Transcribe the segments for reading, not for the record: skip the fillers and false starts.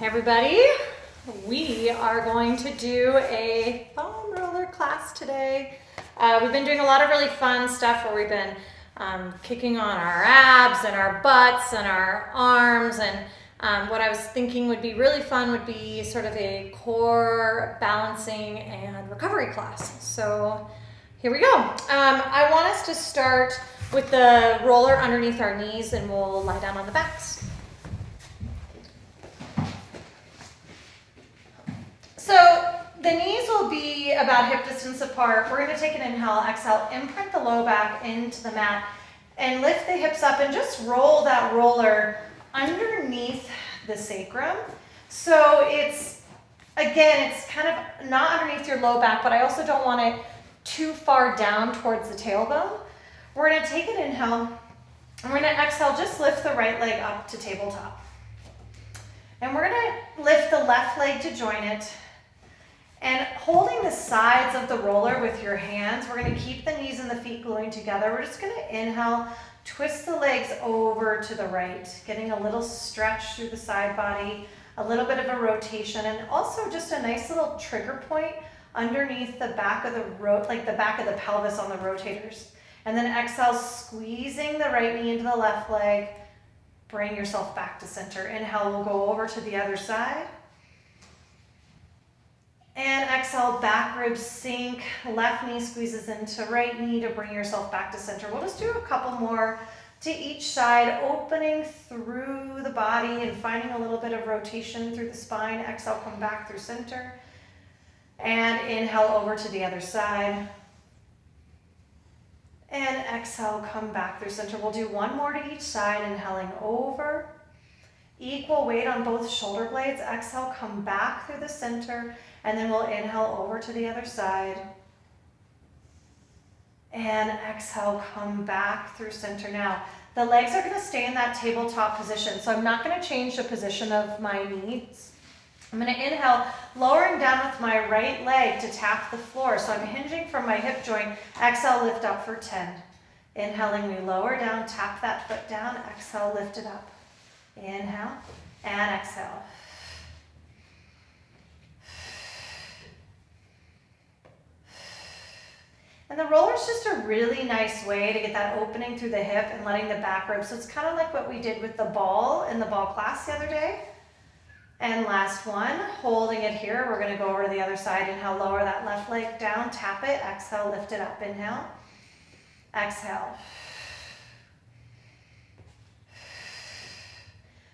Hey everybody, we are going to do a foam roller class today. We've been doing a lot of really fun stuff where we've been kicking on our abs and our butts and our arms, and what I was thinking would be really fun would be sort of a core balancing and recovery class. So here we go. I want us to start with the roller underneath our knees, and we'll lie down on the backs. So the knees will be about hip distance apart. We're going to take an inhale, exhale, imprint the low back into the mat and lift the hips up and just roll that roller underneath the sacrum. So it's, again, it's kind of not underneath your low back, but I also don't want it too far down towards the tailbone. We're going to take an inhale and we're going to exhale, just lift the right leg up to tabletop. And we're going to lift the left leg to join it. And holding the sides of the roller with your hands, we're going to keep the knees and the feet gluing together. We're just going to inhale, twist the legs over to the right, getting a little stretch through the side body, a little bit of a rotation, and also just a nice little trigger point underneath the back of the like the back of the pelvis on the rotators. And then exhale, squeezing the right knee into the left leg. Bring yourself back to center. Inhale, we'll go over to the other side. And exhale, back ribs sink, left knee squeezes into right knee to bring yourself back to center. We'll just do a couple more to each side, opening through the body and finding a little bit of rotation through the spine. Exhale, come back through center. And inhale over to the other side. And exhale, come back through center. We'll do one more to each side, inhaling over. Equal weight on both shoulder blades. Exhale, come back through the center. And then we'll inhale over to the other side. And exhale, come back through center. Now, the legs are going to stay in that tabletop position, so I'm not going to change the position of my knees. I'm going to inhale, lowering down with my right leg to tap the floor. So I'm hinging from my hip joint. Exhale, lift up for 10. Inhaling, we lower down, tap that foot down. Exhale, lift it up. Inhale and exhale. And the roller is just a really nice way to get that opening through the hip and letting the back ribs. So it's kind of like what we did with the ball in the ball class the other day. And last one, holding it here. We're going to go over to the other side. Inhale, lower that left leg down, tap it. Exhale, lift it up. Inhale, exhale.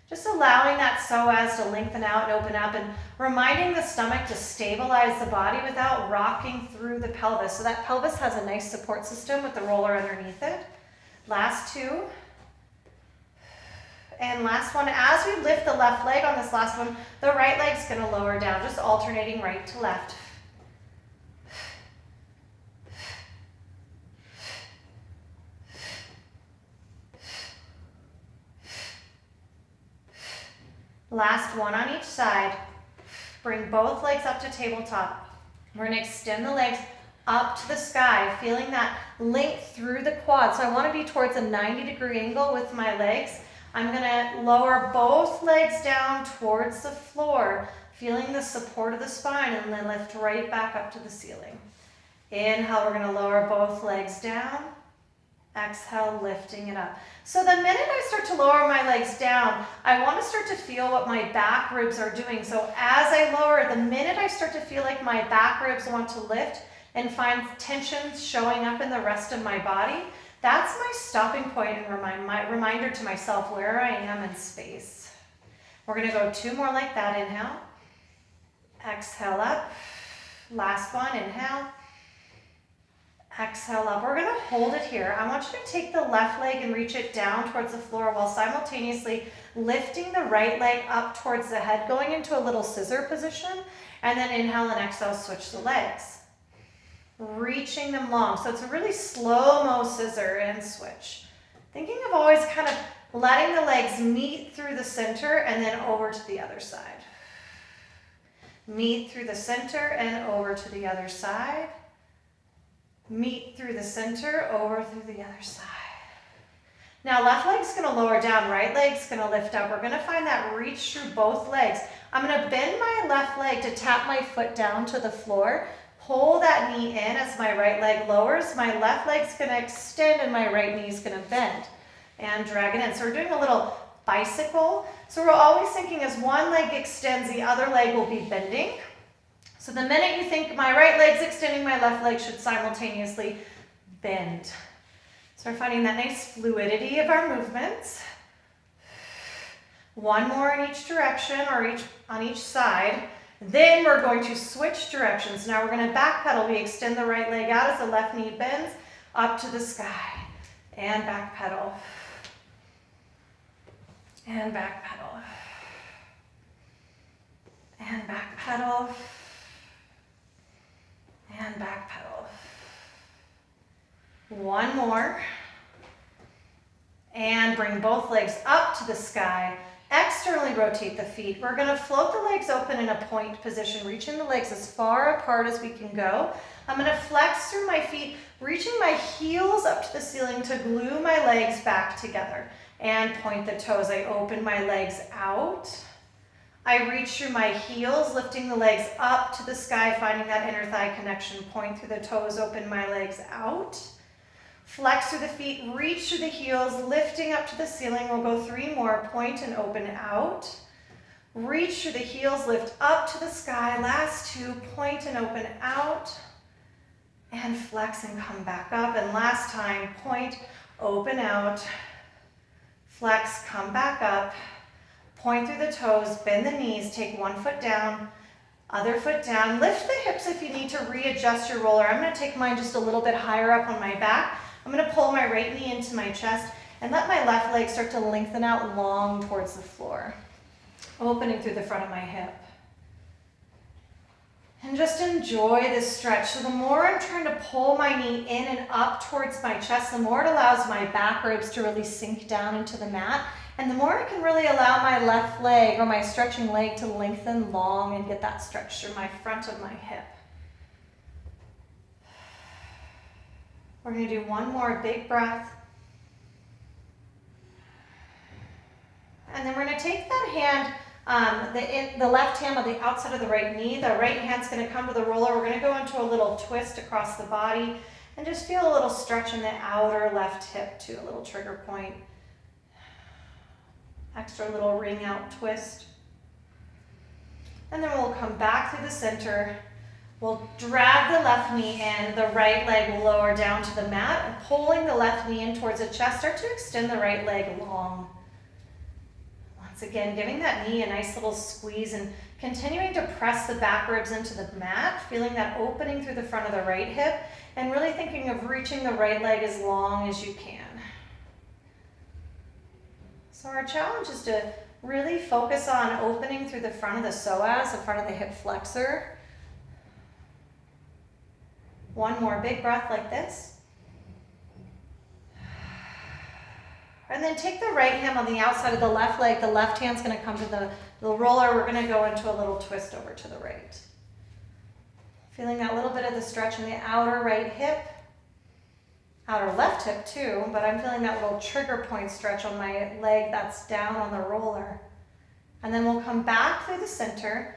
Just allowing that psoas to lengthen out and open up, and reminding the stomach to stabilize the body without rocking through the pelvis. So that pelvis has a nice support system with the roller underneath it. Last two. And last one, as we lift the left leg on this last one, the right leg's going to lower down, just alternating right to left. Last one on each side. Bring both legs up to tabletop. We're going to extend the legs up to the sky, feeling that length through the quad. So I want to be towards a 90-degree angle with my legs. I'm going to lower both legs down towards the floor, feeling the support of the spine, and then lift right back up to the ceiling. Inhale, we're going to lower both legs down. Exhale, lifting it up. So the minute I start to lower my legs down, I want to start to feel what my back ribs are doing. So as I lower, the minute I start to feel like my back ribs want to lift and find tension showing up in the rest of my body, that's my stopping point and my reminder to myself where I am in space. We're going to go two more like that. Inhale. Exhale up. Last one. Inhale. Exhale up. We're going to hold it here. I want you to take the left leg and reach it down towards the floor while simultaneously lifting the right leg up towards the head, going into a little scissor position, and then inhale and exhale, switch the legs. Reaching them long. So it's a really slow-mo scissor and switch. Thinking of always kind of letting the legs meet through the center and then over to the other side. Meet through the center and over to the other side. Meet through the center, over through the other side. Now left leg's going to lower down, right leg's going to lift up. We're going to find that reach through both legs. I'm gonna bend my left leg to tap my foot down to the floor, pull that knee in as my right leg lowers. My left leg's gonna extend and my right knee's gonna bend and drag it in. So we're doing a little bicycle. So we're always thinking as one leg extends, the other leg will be bending. So the minute you think my right leg's extending, my left leg should simultaneously bend. So we're finding that nice fluidity of our movements. One more in each direction or on each side. Then we're going to switch directions. Now we're going to back pedal. We extend the right leg out as the left knee bends up to the sky. And back pedal. And back pedal. And back pedal. And back pedal. One more. And bring both legs up to the sky. Externally rotate the feet. We're going to float the legs open in a point position, reaching the legs as far apart as we can go. I'm going to flex through my feet, reaching my heels up to the ceiling to glue my legs back together. And point the toes. I open my legs out. I reach through my heels, lifting the legs up to the sky, finding that inner thigh connection. Point through the toes, open my legs out. Flex through the feet, reach through the heels, lifting up to the ceiling. We'll go 3 more. Point and open out. Reach through the heels, lift up to the sky. Last 2, point and open out. And flex and come back up. And last time, point, open out. Flex, come back up. Point through the toes, bend the knees, take one foot down, other foot down. Lift the hips if you need to readjust your roller. I'm going to take mine just a little bit higher up on my back. I'm going to pull my right knee into my chest and let my left leg start to lengthen out long towards the floor, opening through the front of my hip. And just enjoy this stretch. So the more I'm trying to pull my knee in and up towards my chest, the more it allows my back ribs to really sink down into the mat. And the more I can really allow my left leg or my stretching leg to lengthen long and get that stretch through my front of my hip. We're going to do one more big breath. And then we're going to take that hand, the left hand on the outside of the right knee. The right hand's going to come to the roller. We're going to go into a little twist across the body and just feel a little stretch in the outer left hip too, a little trigger point. Extra little ring out twist. And then we'll come back through the center. We'll drag the left knee in, the right leg will lower down to the mat, and pulling the left knee in towards the chest, start to extend the right leg long. Once again, giving that knee a nice little squeeze and continuing to press the back ribs into the mat, feeling that opening through the front of the right hip, and really thinking of reaching the right leg as long as you can. So our challenge is to really focus on opening through the front of the psoas, the front of the hip flexor. One more big breath like this. And then take the right hand on the outside of the left leg. The left hand's going to come to the roller. We're going to go into a little twist over to the right. Feeling that little bit of the stretch in the outer right hip. Outer left hip too, but I'm feeling that little trigger point stretch on my leg that's down on the roller. And then we'll come back through the center.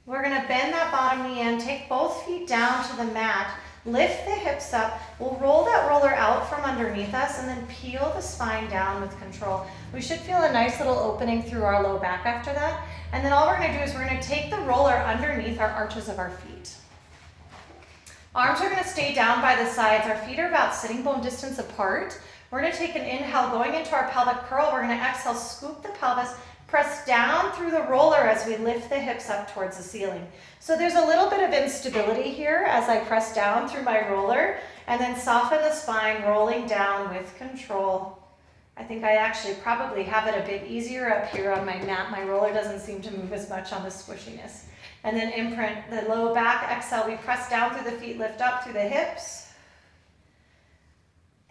We're going to bend that bottom knee in, take both feet down to the mat, lift the hips up. We'll roll that roller out from underneath us and then peel the spine down with control. We should feel a nice little opening through our low back after that. And then all we're going to do is we're going to take the roller underneath our arches of our feet. Arms are going to stay down by the sides. Our feet are about sitting bone distance apart. We're going to take an inhale going into our pelvic curl. We're going to exhale, scoop the pelvis, press down through the roller as we lift the hips up towards the ceiling. So there's a little bit of instability here as I press down through my roller and then soften the spine, rolling down with control. I think I actually probably have it a bit easier up here on my mat. My roller doesn't seem to move as much on the squishiness. And then imprint the low back, exhale, we press down through the feet, lift up through the hips.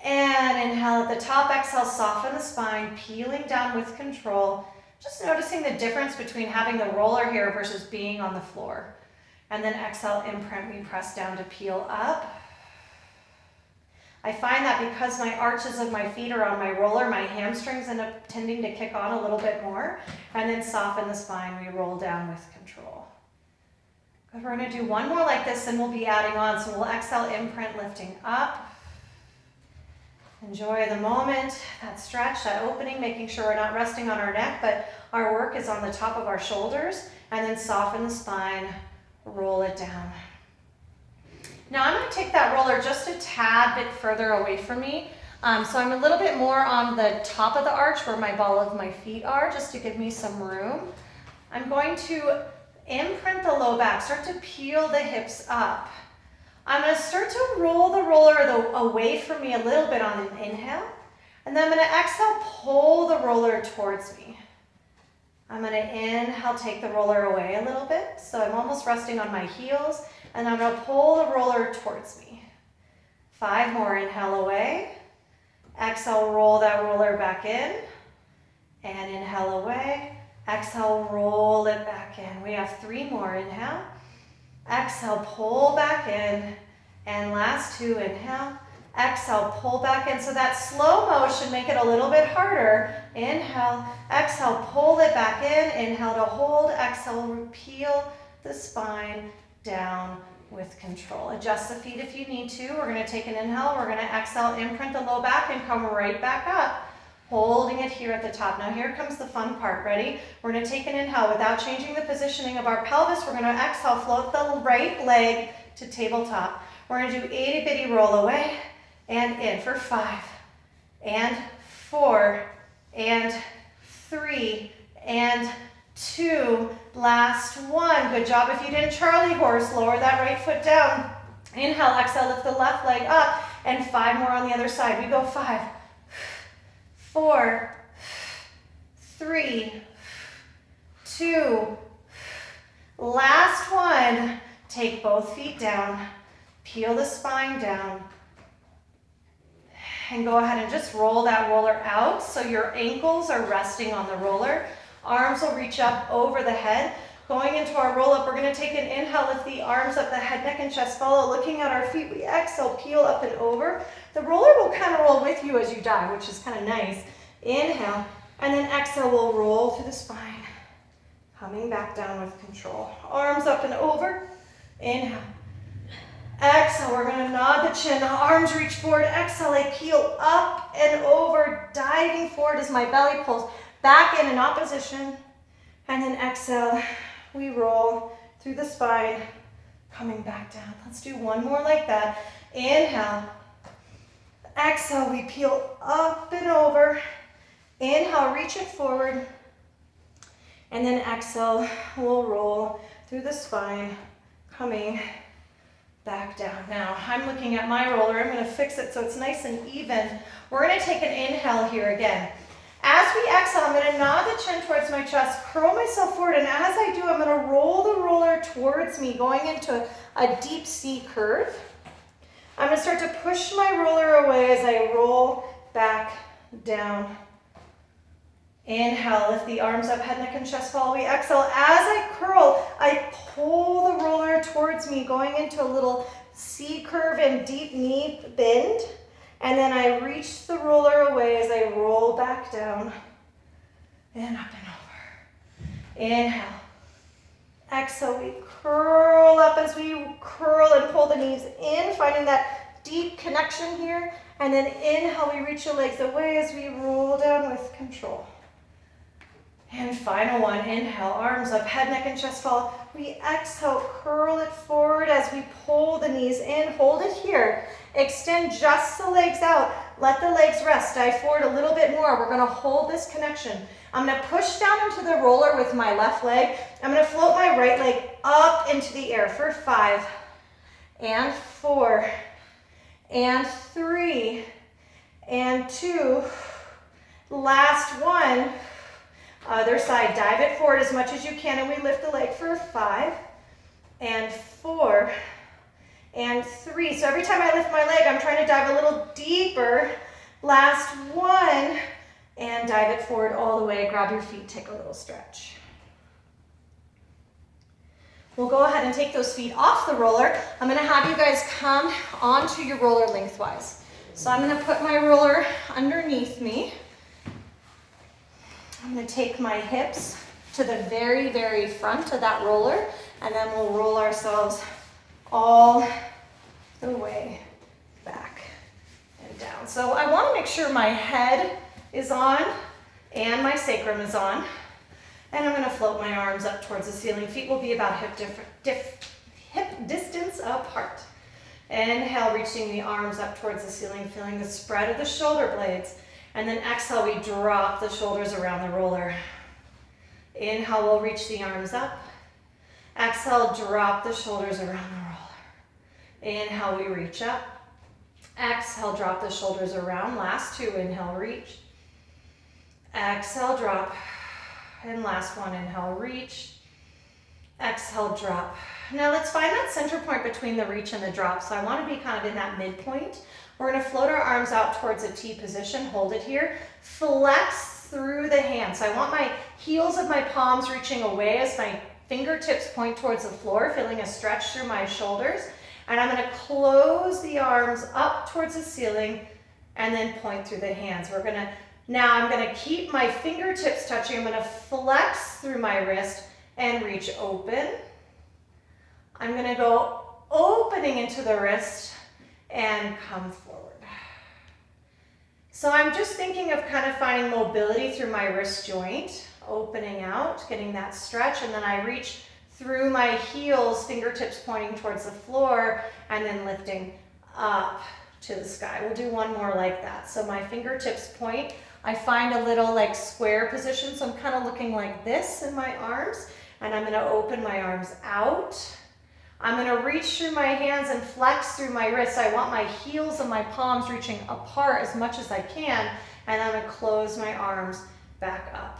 And inhale at the top, exhale, soften the spine, peeling down with control. Just noticing the difference between having the roller here versus being on the floor. And then exhale, imprint, we press down to peel up. I find that because my arches of my feet are on my roller, my hamstrings end up tending to kick on a little bit more. And then soften the spine, we roll down with control. Good, we're gonna do one more like this and we'll be adding on. So we'll exhale, imprint, lifting up. Enjoy the moment, that stretch, that opening, making sure we're not resting on our neck, but our work is on the top of our shoulders. And then soften the spine, roll it down. Now I'm going to take that roller just a tad bit further away from me. So I'm a little bit more on the top of the arch where my ball of my feet are, just to give me some room. I'm going to imprint the low back, start to peel the hips up. I'm going to start to roll the roller away from me a little bit on an inhale. And then I'm going to exhale, pull the roller towards me. I'm going to inhale, take the roller away a little bit. So I'm almost resting on my heels. And I'm going to pull the roller towards me. 5 more, inhale away. Exhale, roll that roller back in. And inhale away. Exhale, roll it back in. We have 3 more, inhale. Exhale, pull back in. And last 2, inhale. Exhale, pull back in. So that slow motion, make it a little bit harder. Inhale, exhale, pull it back in. Inhale to hold, exhale, peel the spine down with control. Adjust the feet if you need to. We're going to take an inhale. We're going to exhale, imprint the low back and come right back up. Holding it here at the top. Now here comes the fun part. Ready? We're going to take an inhale without changing the positioning of our pelvis. We're going to exhale, float the right leg to tabletop. We're going to do itty bitty roll away and in for 5 and 4 and 3 and 2, last 1. Good job. If you didn't Charlie horse, lower that right foot down. Inhale, exhale, lift the left leg up, and 5 more on the other side. We go 5, 4, 3, 2, last 1. Take both feet down, peel the spine down, and go ahead and just roll that roller out so your ankles are resting on the roller. Arms will reach up over the head. Going into our roll up, we're going to take an inhale, lift the arms up, the head, neck, and chest follow. Looking at our feet, we exhale, peel up and over. The roller will kind of roll with you as you dive, which is kind of nice. Inhale, and then exhale, we'll roll through the spine. Coming back down with control. Arms up and over. Inhale. Exhale, we're going to nod the chin. Arms reach forward. Exhale, I peel up and over, diving forward as my belly pulls back in opposition, and then exhale, we roll through the spine, coming back down. Let's do one more like that. Inhale, exhale, we peel up and over. Inhale, reach it forward, and then exhale, we'll roll through the spine, coming back down. Now, I'm looking at my roller. I'm going to fix it so it's nice and even. We're going to take an inhale here again. As we exhale, I'm going to nod the chin towards my chest, curl myself forward, and as I do, I'm going to roll the roller towards me, going into a deep C curve. I'm going to start to push my roller away as I roll back down. Inhale, lift the arms up, head, neck, and chest follow. We exhale. As I curl, I pull the roller towards me, going into a little C curve and deep knee bend. And then I reach the roller away as I roll back down and up and over. Inhale. Exhale, we curl up as we curl and pull the knees in, finding that deep connection here. And then inhale, we reach the legs away as we roll down with control. And final one, inhale, arms up, head, neck, and chest follow. We exhale, curl it forward as we pull the knees in. Hold it here. Extend just the legs out. Let the legs rest. Dive forward a little bit more. We're going to hold this connection. I'm going to push down into the roller with my left leg. I'm going to float my right leg up into the air for 5 and 4 and 3 and 2. Last 1. Other side. Dive it forward as much as you can, and we lift the leg for 5 and 4 and 3. So every time I lift my leg, I'm trying to dive a little deeper. Last 1, and dive it forward all the way. Grab your feet, take a little stretch. We'll go ahead and take those feet off the roller. I'm going to have you guys come onto your roller lengthwise. So I'm gonna put my roller underneath me. I'm gonna take my hips to the very, very front of that roller, and then we'll roll ourselves all the way back and down. So I wanna make sure my head is on and my sacrum is on. And I'm gonna float my arms up towards the ceiling. Feet will be about hip distance apart. Inhale, reaching the arms up towards the ceiling, feeling the spread of the shoulder blades. And then exhale, we drop the shoulders around the roller. Inhale, we'll reach the arms up. Exhale, drop the shoulders around the roller. Inhale, we reach up. Exhale, drop the shoulders around. Last two, inhale, reach. Exhale, drop. And last one, inhale, reach. Exhale, drop. Now let's find that center point between the reach and the drop. So I want to be kind of in that midpoint. We're going to float our arms out towards a T position. Hold it here. Flex through the hands. So I want my heels of my palms reaching away as my fingertips point towards the floor, feeling a stretch through my shoulders. And I'm going to close the arms up towards the ceiling and then point through the hands. Now I'm going to keep my fingertips touching. I'm going to flex through my wrist and reach open. I'm going to go opening into the wrist and come forward. So I'm just thinking of kind of finding mobility through my wrist joint, opening out, getting that stretch, and then I reach through my heels, fingertips pointing towards the floor, and then lifting up to the sky. We'll do one more like that. So my fingertips point. I find a little like square position, so I'm kind of looking like this in my arms, and I'm going to open my arms out. I'm going to reach through my hands and flex through my wrists. I want my heels and my palms reaching apart as much as I can, and I'm going to close my arms back up.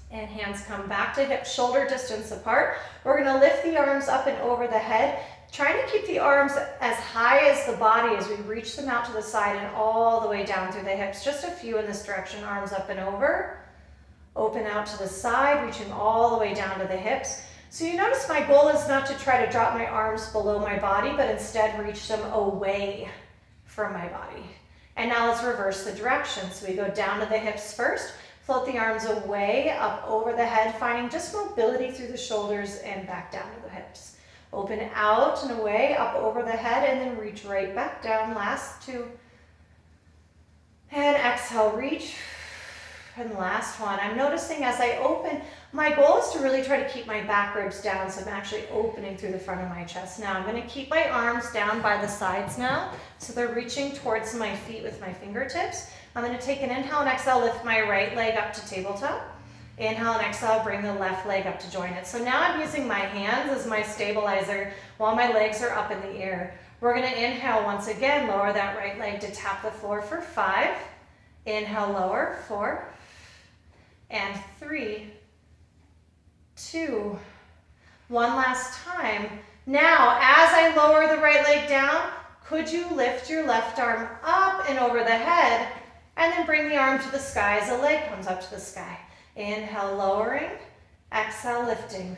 And hands come back to hip shoulder distance apart. We're going to lift the arms up and over the head, trying to keep the arms as high as the body as we reach them out to the side and all the way down through the hips. Just a few in this direction, arms up and over. Open out to the side, reaching all the way down to the hips. So you notice my goal is not to try to drop my arms below my body, but instead reach them away from my body. And now let's reverse the direction. So we go down to the hips first, float the arms away, up over the head, finding just mobility through the shoulders and back down to the hips. Open out and away, up over the head, and then reach right back down. Last two. And exhale, reach. And last one. I'm noticing as I open, my goal is to really try to keep my back ribs down, so I'm actually opening through the front of my chest. Now I'm going to keep my arms down by the sides now, so they're reaching towards my feet with my fingertips. I'm going to take an inhale and exhale, lift my right leg up to tabletop. Inhale and exhale, bring the left leg up to join it. So now I'm using my hands as my stabilizer while my legs are up in the air. We're going to inhale once again, lower that right leg to tap the floor for 5. Inhale, lower, 4. And 3, 2, one last time. Now, as I lower the right leg down, could you lift your left arm up and over the head, and then bring the arm to the sky as the leg comes up to the sky. Inhale, lowering. Exhale, lifting.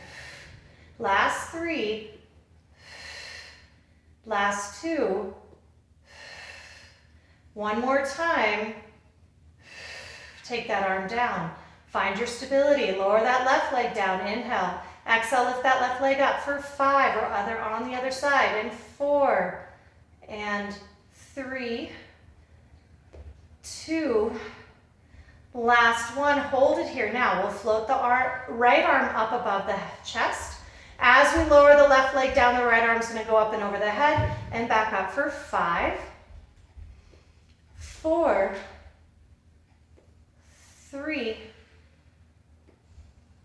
Last 3. Last 2. One more time. Take that arm down. Find your stability. Lower that left leg down. Inhale. Exhale, lift that left leg up for 5, or on the other side. And 4, and 3, 2, last one. Hold it here. Now we'll float the right arm up above the chest. As we lower the left leg down, the right arm's going to go up and over the head and back up for 5, 4, 3,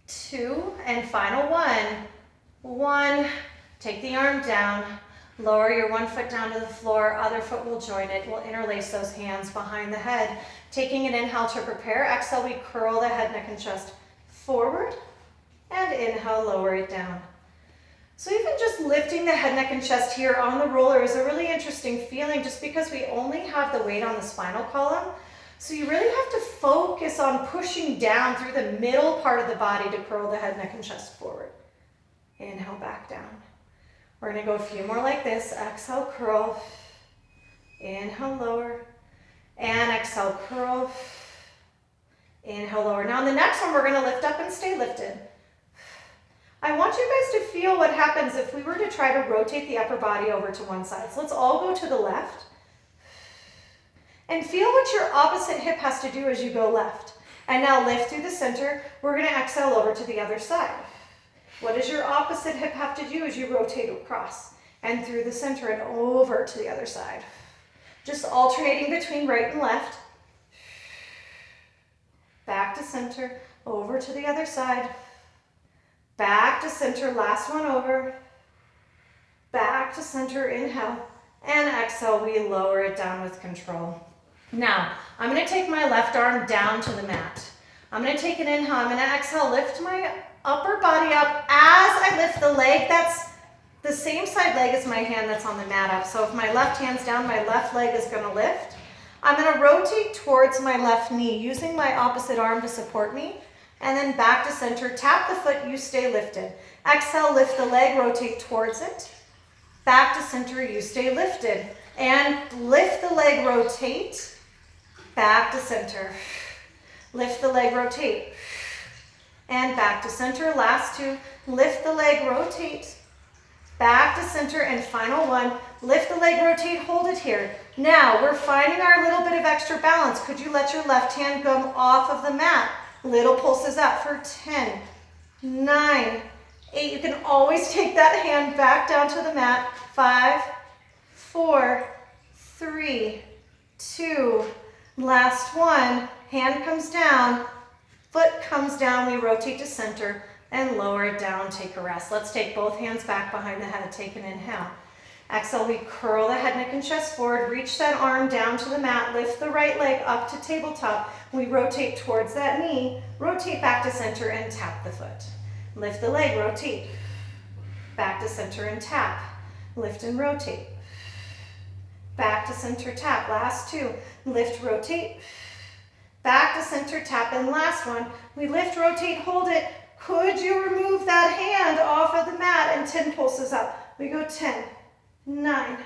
2, and final 1. Take the arm down, lower your one foot down to the floor, other foot will join it. We'll interlace those hands behind the head. Taking an inhale to prepare. Exhale, we curl the head, neck, and chest forward, and inhale, lower it down. So even just lifting the head, neck, and chest here on the roller is a really interesting feeling, just because we only have the weight on the spinal column. So you really have to focus on pushing down through the middle part of the body to curl the head, neck, and chest forward. Inhale, back down. We're going to go a few more like this. Exhale, curl. Inhale, lower. And exhale, curl. Inhale, lower. Now on the next one, we're gonna lift up and stay lifted. I want you guys to feel what happens if we were to try to rotate the upper body over to one side. So let's all go to the left. And feel what your opposite hip has to do as you go left. And now lift through the center. We're gonna exhale over to the other side. What does your opposite hip have to do as you rotate across? And through the center and over to the other side. Just alternating between right and left. Back to center, over to the other side. Back to center, last one over. Back to center, inhale. And exhale, we lower it down with control. Now, I'm gonna take my left arm down to the mat. I'm gonna take an inhale, I'm gonna exhale, lift my upper body up. As I lift the leg, that's the same side leg as my hand that's on the mat up. So if my left hand's down, my left leg is gonna lift. I'm gonna rotate towards my left knee, using my opposite arm to support me. And then back to center, tap the foot, you stay lifted. Exhale, lift the leg, rotate towards it. Back to center, you stay lifted. And lift the leg, rotate. Back to center. Lift the leg, rotate. And back to center, last two. Lift the leg, rotate. Back to center, and final one. Lift the leg, rotate, hold it here. Now, we're finding our little bit of extra balance. Could you let your left hand come off of the mat? Little pulses up for 10, 9, 8. You can always take that hand back down to the mat. 5, 4, 3, 2. Last one. Hand comes down. Foot comes down. We rotate to center and lower it down. Take a rest. Let's take both hands back behind the head. Take an inhale. Exhale, we curl the head, neck, and chest forward. Reach that arm down to the mat. Lift the right leg up to tabletop. We rotate towards that knee. Rotate back to center and tap the foot. Lift the leg, rotate. Back to center and tap. Lift and rotate. Back to center, tap. Last two. Lift, rotate. Back to center, tap. And last one. We lift, rotate, hold it. Could you remove that hand off of the mat? And 10 pulses up. We go 10. 9,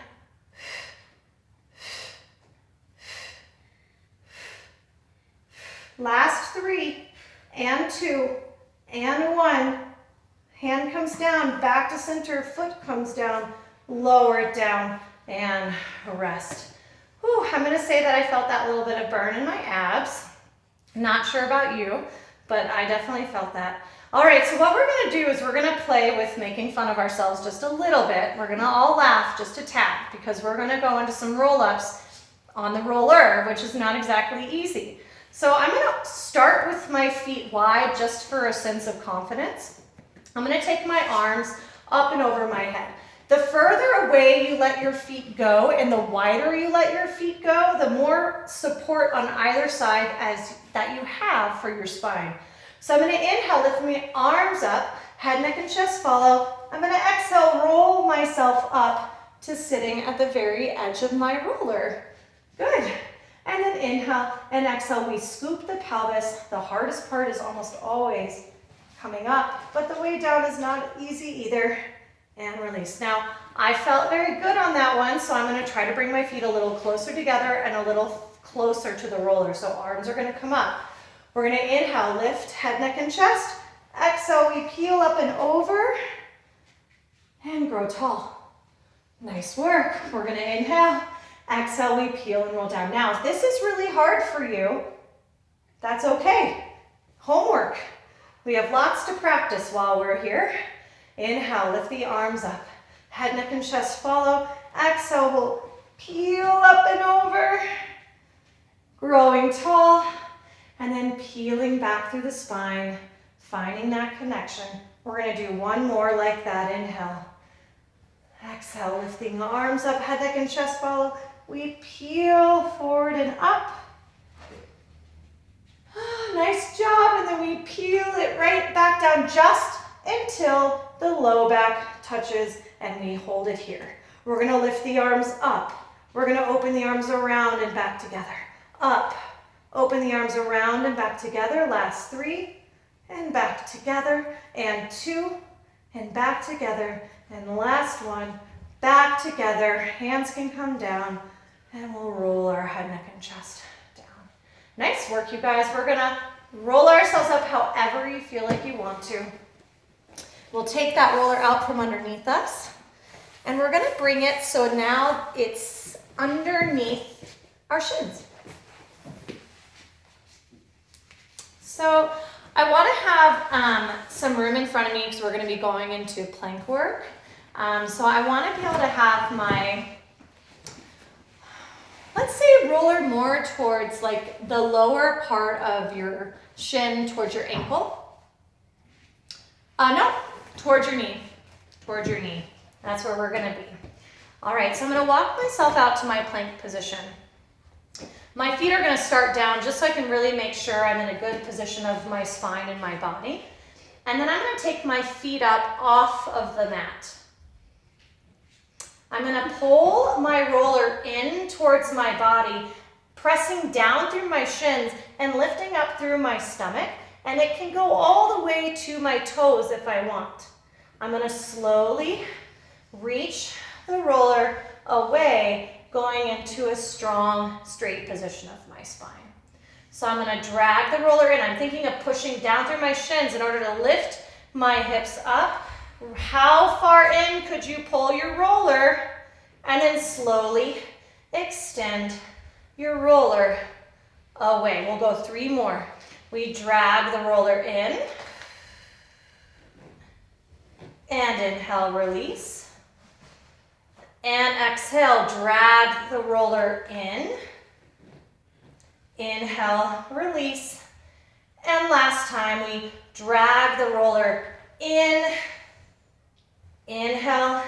last 3, and 2, and 1. Hand comes down, back to center, foot comes down, lower it down, and rest. Whew, I'm gonna say that I felt that little bit of burn in my abs. Not sure about you, but I definitely felt that. All right, so what we're gonna do is we're gonna play with making fun of ourselves just a little bit. We're gonna all laugh just a tap because we're gonna go into some roll-ups on the roller, which is not exactly easy. So I'm gonna start with my feet wide just for a sense of confidence. I'm gonna take my arms up and over my head. The further away you let your feet go and the wider you let your feet go, the more support on either side that you have for your spine. So I'm gonna inhale, lift my arms up, head, neck, and chest follow. I'm gonna exhale, roll myself up to sitting at the very edge of my roller. Good. And then inhale and exhale, we scoop the pelvis. The hardest part is almost always coming up, but the way down is not easy either. And release. Now, I felt very good on that one, so I'm gonna try to bring my feet a little closer together and a little closer to the roller. So arms are gonna come up. We're gonna inhale, lift, head, neck, and chest. Exhale, we peel up and over and grow tall. Nice work. We're gonna inhale, exhale, we peel and roll down. Now, if this is really hard for you, that's okay. Homework. We have lots to practice while we're here. Inhale, lift the arms up. Head, neck, and chest follow. Exhale, we'll peel up and over. Growing tall. And then peeling back through the spine, finding that connection. We're gonna do one more like that. Inhale. Exhale, lifting the arms up, head, neck, and chest follow. We peel forward and up. Nice job. And then we peel it right back down just until the low back touches and we hold it here. We're gonna lift the arms up. We're gonna open the arms around and back together. Up. Open the arms around and back together. Last 3, and back together, and 2, and back together, and last one, back together. Hands can come down, And we'll roll our head, neck, and chest down. Nice work, you guys. We're gonna roll ourselves up however you feel like you want to. We'll take that roller out from underneath us, and we're gonna bring it so now it's underneath our shins. So I wanna have some room in front of me because we're gonna be going into plank work. So I wanna be able to have my, let's say, roller more towards like the lower part of your shin, towards your ankle. No, towards your knee, towards your knee. That's where we're gonna be. All right, so I'm gonna walk myself out to my plank position. My feet are gonna start down just so I can really make sure I'm in a good position of my spine and my body. And then I'm gonna take my feet up off of the mat. I'm gonna pull my roller in towards my body, pressing down through my shins and lifting up through my stomach. And it can go all the way to my toes if I want. I'm gonna slowly reach the roller away, going into a strong, straight position of my spine. So I'm gonna drag the roller in. I'm thinking of pushing down through my shins in order to lift my hips up. How far in could you pull your roller? And then slowly extend your roller away. We'll go 3 more. We drag the roller in, and inhale, release, and exhale, drag the roller in, inhale, release, and last time we drag the roller in, inhale,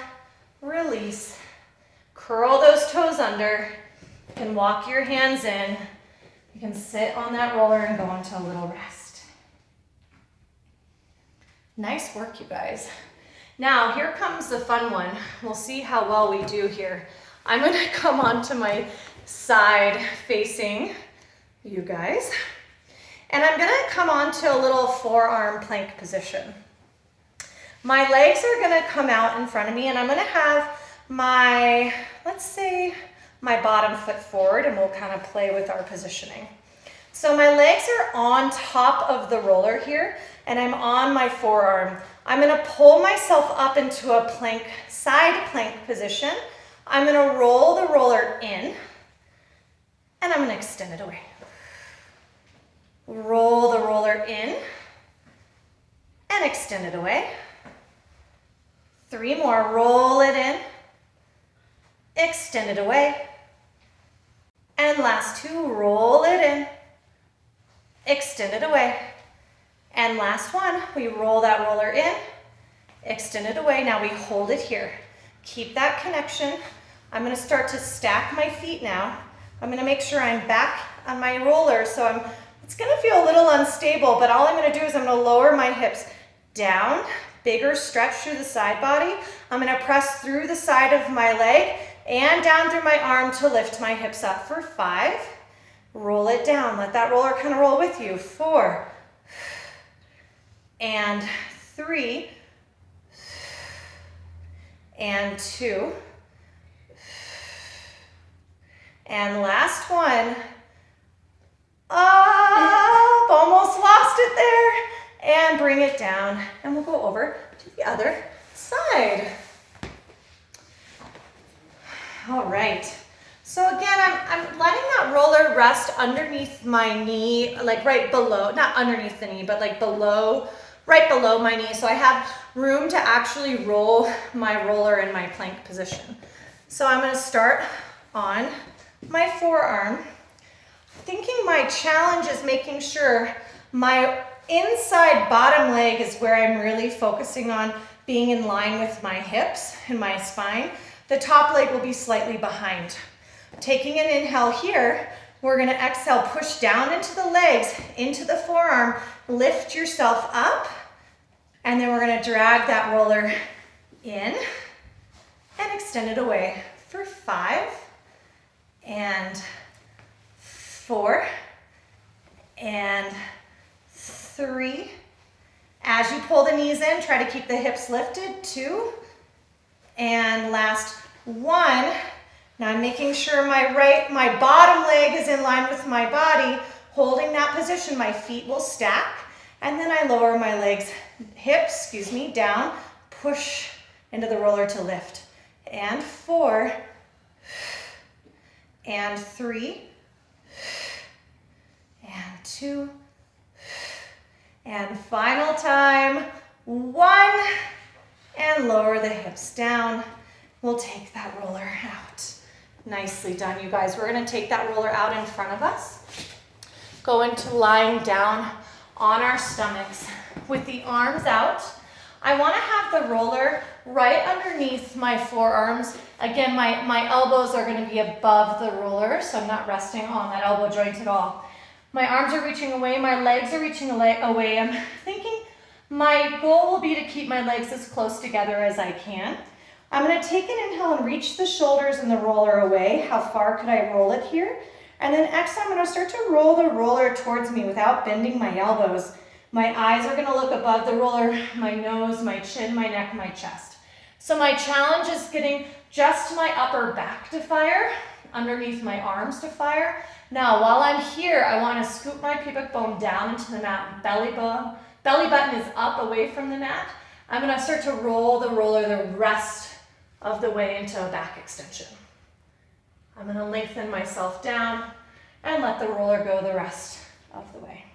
release, curl those toes under, you can walk your hands in. You can sit on that roller and go into a little rest. Nice work, you guys. Now, here comes the fun one. We'll see how well we do here. I'm gonna come onto my side facing you guys, and I'm gonna come onto a little forearm plank position. My legs are gonna come out in front of me, and I'm gonna have my, let's say, my bottom foot forward, and we'll kind of play with our positioning. So my legs are on top of the roller here, and I'm on my forearm. I'm gonna pull myself up into a plank, side plank position. I'm gonna roll the roller in, and I'm gonna extend it away. Roll the roller in, and extend it away. 3 more, roll it in, extend it away. And last 2, roll it in, extend it away. And last one, we roll that roller in, extend it away. Now we hold it here. Keep that connection. I'm gonna start to stack my feet now. I'm gonna make sure I'm back on my roller, so it's gonna feel a little unstable, but all I'm gonna do is I'm gonna lower my hips down, bigger stretch through the side body. I'm gonna press through the side of my leg and down through my arm to lift my hips up for 5. Roll it down. Let that roller kind of roll with you. 4 and 3 and 2 and last one. Up, almost lost it there. And bring it down, and we'll go over to the other side. All right, so again, I'm letting that roller rest underneath my knee, like right below, not underneath the knee, but like below, right below my knee. So I have room to actually roll my roller in my plank position. So I'm gonna start on my forearm. Thinking my challenge is making sure my inside bottom leg is where I'm really focusing on being in line with my hips and my spine. The top leg will be slightly behind. Taking an inhale here, we're gonna exhale, push down into the legs, into the forearm, lift yourself up, and then we're gonna drag that roller in and extend it away for 5 and 4 and 3. As you pull the knees in, try to keep the hips lifted. 2 and last 1. Now I'm making sure my bottom leg is in line with my body, holding that position. My feet will stack, and then I lower my legs, hips, down, push into the roller to lift. And 4, and 3, and 2, and final time, 1, and lower the hips down. We'll take that roller out. Nicely done, you guys. We're gonna take that roller out in front of us. Go into lying down on our stomachs with the arms out. I wanna have the roller right underneath my forearms. Again, my elbows are gonna be above the roller, so I'm not resting on that elbow joint at all. My arms are reaching away, my legs are reaching away. I'm thinking my goal will be to keep my legs as close together as I can. I'm gonna take an inhale and reach the shoulders and the roller away. How far could I roll it here? And then exhale, I'm gonna start to roll the roller towards me without bending my elbows. My eyes are gonna look above the roller, my nose, my chin, my neck, my chest. So my challenge is getting just my upper back to fire, underneath my arms to fire. Now, while I'm here, I wanna scoop my pubic bone down into the mat, belly button is up away from the mat. I'm gonna start to roll the roller the rest of the way into a back extension. I'm gonna lengthen myself down and let the roller go the rest of the way.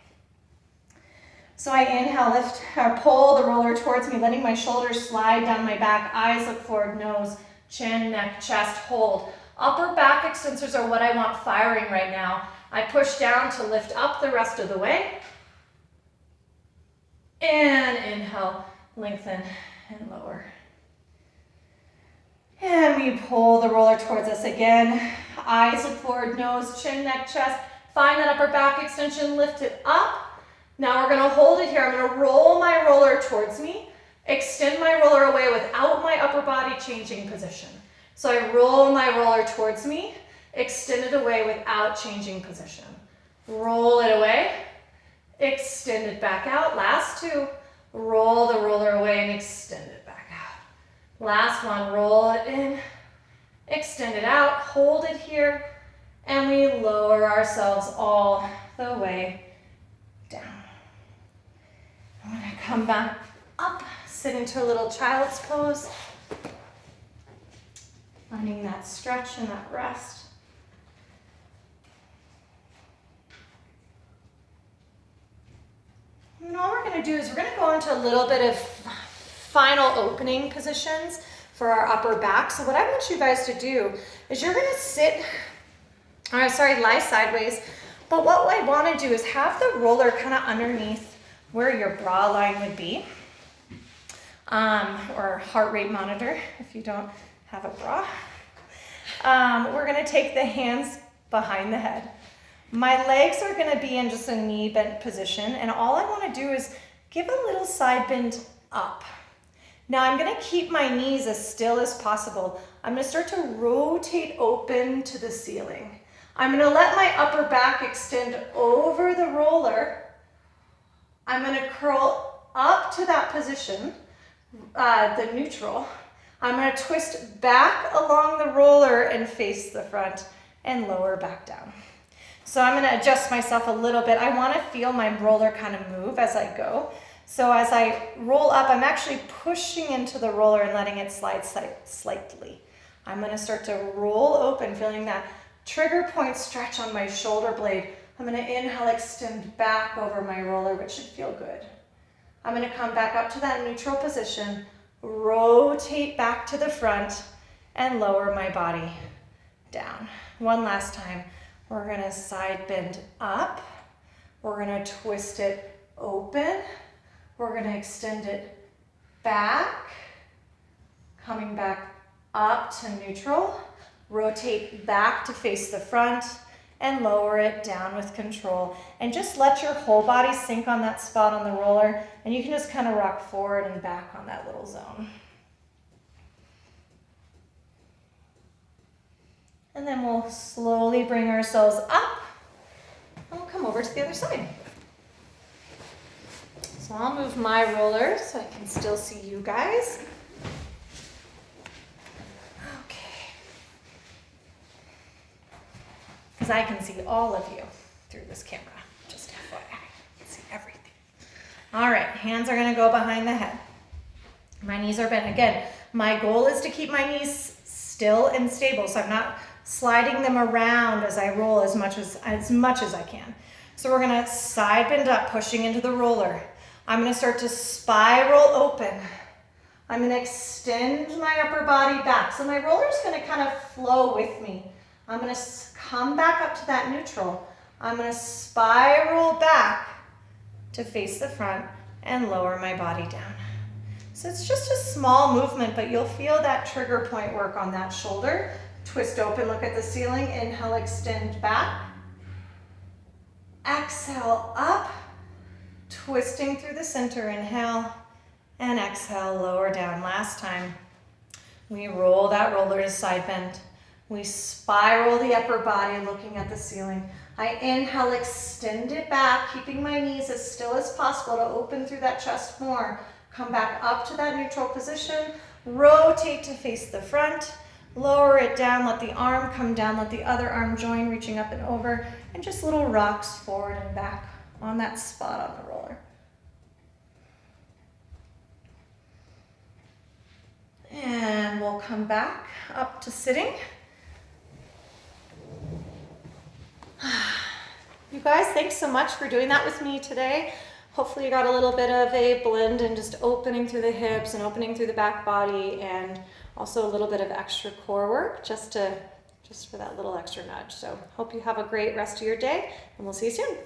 So I inhale, lift or pull the roller towards me, letting my shoulders slide down my back, eyes look forward, nose, chin, neck, chest, hold. Upper back extensors are what I want firing right now. I push down to lift up the rest of the way. And inhale, lengthen and lower. And we pull the roller towards us again. Eyes look forward, nose, chin, neck, chest. Find that upper back extension, lift it up. Now we're gonna hold it here. I'm gonna roll my roller towards me, extend my roller away without my upper body changing position. So I roll my roller towards me, extend it away without changing position. Roll it away, extend it back out. Last 2, roll the roller away and extend it back out. Last one, roll it in, extend it out, hold it here, and we lower ourselves all the way down. I'm gonna come back up, sit into a little child's pose. Finding that stretch and that rest. And all we're gonna do is we're gonna go into a little bit of final opening positions for our upper back. So what I want you guys to do is you're gonna lie sideways. But what I wanna do is have the roller kind of underneath where your bra line would be, or heart rate monitor if you don't have a bra. We're gonna take the hands behind the head. My legs are gonna be in just a knee bent position, and all I wanna do is give a little side bend up. Now I'm gonna keep my knees as still as possible. I'm gonna start to rotate open to the ceiling. I'm gonna let my upper back extend over the roller. I'm gonna curl up to that position, the neutral. I'm gonna twist back along the roller and face the front and lower back down. So I'm gonna adjust myself a little bit. I wanna feel my roller kind of move as I go. So as I roll up, I'm actually pushing into the roller and letting it slide slightly. I'm gonna start to roll open, feeling that trigger point stretch on my shoulder blade. I'm gonna inhale, extend back over my roller, which should feel good. I'm gonna come back up to that neutral position, rotate back to the front, and lower my body down. One last time. We're gonna side bend up. We're gonna twist it open. We're gonna extend it back, coming back up to neutral. Rotate back to face the front and lower it down with control. And just let your whole body sink on that spot on the roller, and you can just kind of rock forward and back on that little zone. And then we'll slowly bring ourselves up, and we'll come over to the other side. So I'll move my roller so I can still see you guys. Okay. because I can see all of you through this camera. Just FYI, I can see everything. All right, hands are gonna go behind the head. My knees are bent. Again, my goal is to keep my knees still and stable, so I'm not sliding them around as I roll as much as I can. So we're gonna side bend up, pushing into the roller. I'm gonna start to spiral open. I'm gonna extend my upper body back. So my roller's gonna kind of flow with me. I'm gonna come back up to that neutral. I'm gonna spiral back to face the front and lower my body down. So it's just a small movement, but you'll feel that trigger point work on that shoulder. Twist open, look at the ceiling. Inhale, extend back. Exhale, up. Twisting through the center, inhale, and exhale, lower down. Last time, we roll that roller to side bend. We spiral the upper body, looking at the ceiling. I inhale, extend it back, keeping my knees as still as possible to open through that chest more. Come back up to that neutral position. Rotate to face the front. Lower it down, let the arm come down, let the other arm join, reaching up and over, and just little rocks forward and back on that spot on the roller. And we'll come back up to sitting. You guys, thanks so much for doing that with me today. Hopefully you got a little bit of a blend and just opening through the hips and opening through the back body, and also a little bit of extra core work just for that little extra nudge. So hope you have a great rest of your day, and we'll see you soon.